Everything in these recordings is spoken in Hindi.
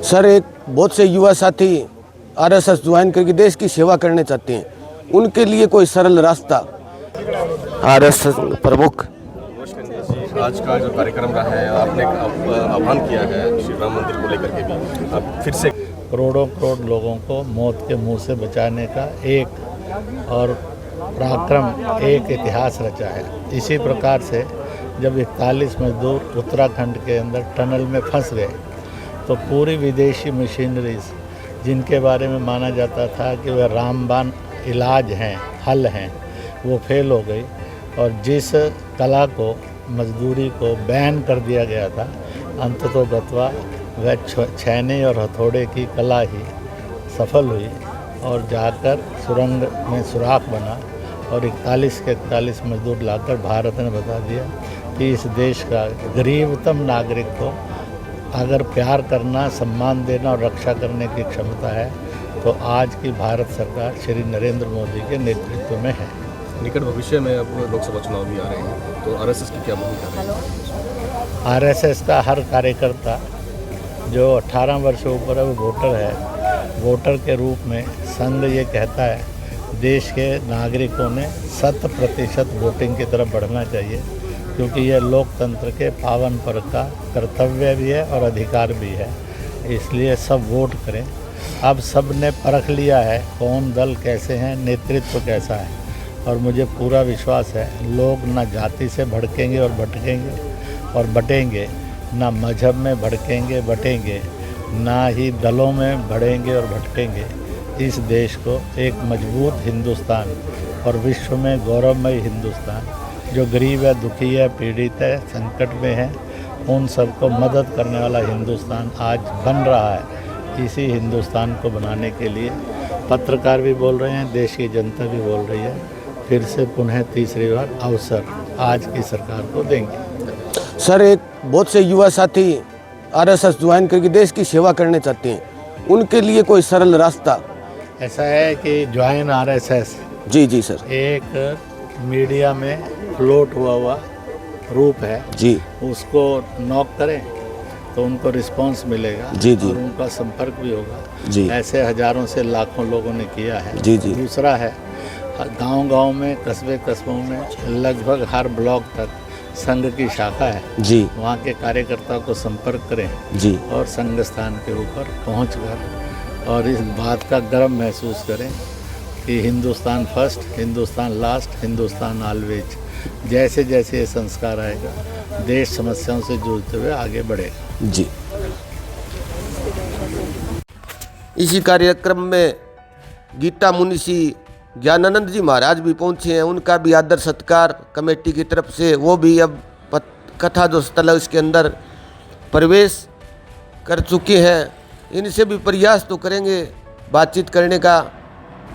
सर, एक बहुत से युवा साथी आरएसएस ज्वाइन करके देश की सेवा करने चाहते हैं, उनके लिए कोई सरल रास्ता। आरएसएस प्रमुख आज का जो कार्यक्रम रहा है, आपने आह्वान किया है श्री राम मंदिर को लेकर के भी, अब फिर से करोड़ों करोड़ लोगों को मौत के मुंह से बचाने का एक और पराक्रम, एक इतिहास रचा है। इसी प्रकार से जब 41 मजदूर उत्तराखंड के अंदर टनल में फंस गए तो पूरी विदेशी मशीनरीज, जिनके बारे में माना जाता था कि वह रामबाण इलाज हैं, हल हैं, वो फेल हो गई। और जिस कला को, मजदूरी को बैन कर दिया गया था, अंततोगत्वा वह छैने और हथौड़े की कला ही सफल हुई और जाकर सुरंग में सुराख बना और 41 के 41 मजदूर लाकर भारत ने बता दिया कि इस देश का गरीबतम नागरिक को अगर प्यार करना, सम्मान देना और रक्षा करने की क्षमता है तो आज की भारत सरकार श्री नरेंद्र मोदी के नेतृत्व में है। निकट भविष्य में अब लोकसभा चुनाव भी आ रहे हैं, तो आरएसएस की क्या भूमिका है? आरएसएस का हर कार्यकर्ता जो 18 वर्ष से ऊपर है वो वोटर है। वोटर के रूप में संघ ये कहता है देश के नागरिकों ने 100% वोटिंग की तरफ बढ़ना चाहिए, क्योंकि यह लोकतंत्र के पावन पर्व का कर्तव्य भी है और अधिकार भी है। इसलिए सब वोट करें। अब सब ने परख लिया है कौन दल कैसे हैं, नेतृत्व कैसा है, और मुझे पूरा विश्वास है लोग ना जाति से भड़केंगे और भटकेंगे और बटेंगे, ना मजहब में भड़केंगे बटेंगे, ना ही दलों में बढ़ेंगे और भटकेंगे। इस देश को एक मजबूत हिंदुस्तान और विश्व में गौरवमय हिंदुस्तान, जो गरीब है, दुखी है, पीड़ित है, संकट में है, उन सबको मदद करने वाला हिंदुस्तान आज बन रहा है। इसी हिंदुस्तान को बनाने के लिए पत्रकार भी बोल रहे हैं, देश की जनता भी बोल रही है, फिर से पुनः तीसरी बार अवसर आज की सरकार को देंगे। सर, एक बहुत से युवा साथी आरएसएस ज्वाइन करके देश की सेवा करने चाहते हैं, उनके लिए कोई सरल रास्ता। ऐसा है कि ज्वाइन आरएसएस जी सर, एक मीडिया में फ्लोट हुआ रूप है जी, उसको नॉक करें तो उनको रिस्पांस मिलेगा जी और उनका संपर्क भी होगा जी। ऐसे हजारों से लाखों लोगों ने किया है जी। दूसरा है गांव-गांव में, कस्बों में लगभग हर ब्लॉक तक संघ की शाखा है जी, वहाँ के कार्यकर्ताओं को संपर्क करें जी और संघ स्थान के ऊपर पहुंचकर और इस बात का गर्व महसूस करें कि Hindustan first, Hindustan last, Hindustan always. जैसे जैसे ये संस्कार आएगा देश समस्याओं से जूझते हुए आगे बढ़ेगा जी। इसी कार्यक्रम में गीता मुनिषी ज्ञानानंद जी महाराज भी पहुंचे हैं, उनका भी आदर सत्कार कमेटी की तरफ से, वो भी अब कथा जो स्थल है उसके अंदर प्रवेश कर चुके हैं। इनसे भी प्रयास तो करेंगे बातचीत करने का।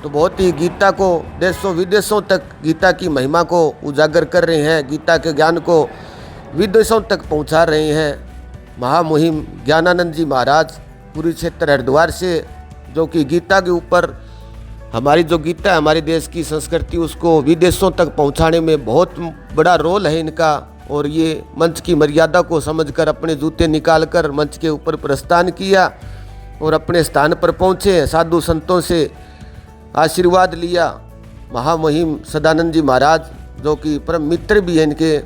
तो बहुत ही गीता को देशों विदेशों तक गीता की महिमा को उजागर कर रहे हैं, गीता के ज्ञान को विदेशों तक पहुंचा रहे हैं महामुहिम ज्ञानानंद जी महाराज कुरुक्षेत्र हरिद्वार से, जो कि गीता के ऊपर हमारी जो गीता है, हमारे देश की संस्कृति, उसको विदेशों तक पहुंचाने में बहुत बड़ा रोल है इनका। और ये मंच की मर्यादा को समझकर अपने जूते निकालकर मंच के ऊपर प्रस्थान किया और अपने स्थान पर पहुँचे। साधु संतों से आशीर्वाद लिया। महामहिम सदानंद जी महाराज, जो कि परम मित्र भी हैं इनके,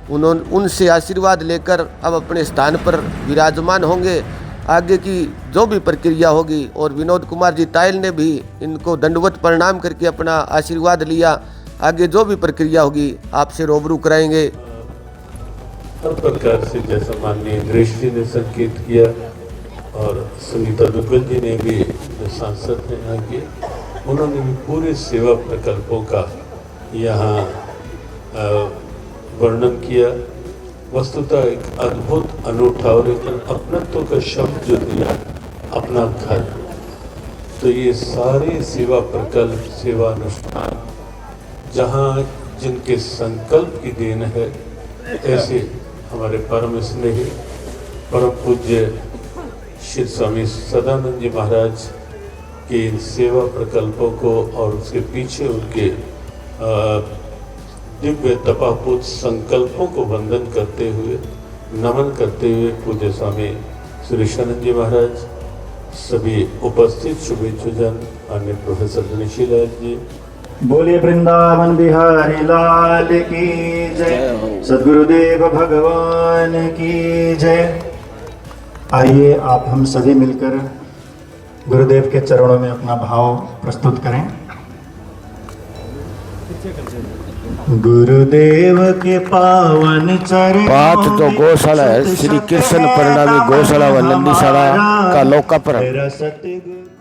उनसे आशीर्वाद लेकर अब अपने स्थान पर विराजमान होंगे। आगे की जो भी प्रक्रिया होगी, और विनोद कुमार जी तायल ने भी इनको दंडवत प्रणाम करके अपना आशीर्वाद लिया। आगे जो भी प्रक्रिया होगी आपसे रूबरू कराएंगे। हर प्रकार से जैसा माननीय गणेश जी ने संकेत किया और सुनीता दुग्गल जी ने भी, जो सांसद हैं यहाँ के, उन्होंने भी पूरे सेवा प्रकल्पों का यहाँ वर्णन किया। वस्तुतः एक अद्भुत, अनूठा और एक अपनत्व का शब्द जो दिया, अपना घर। तो ये सारे सेवा प्रकल्प, सेवा अनुष्ठान जहाँ जिनके संकल्प की देन है, ऐसे हमारे परम स्नेही परम पूज्य श्री स्वामी सदानंद जी महाराज के इन सेवा प्रकल्पों को और उसके पीछे उनके दिव्य तपापूत संकल्पों को वंदन करते हुए, नमन करते हुए पूज्य स्वामी सुरेशानंद जी महाराज, सभी उपस्थित शुभेच्छुजन, अन्य प्रोफेसर गणेशी लाल जी। बोलिए वृंदावन बिहारी लाल की जय, सद्गुरुदेव भगवान की जय। आइए आप हम सभी मिलकर गुरुदेव के चरणों में अपना भाव प्रस्तुत करें। गुरुदेव के पावन चरण, बात जो गौशाला है श्री कृष्ण परिणामी गौशाला व नंदीशाला का लोकार्पण। मेरा सतगुरु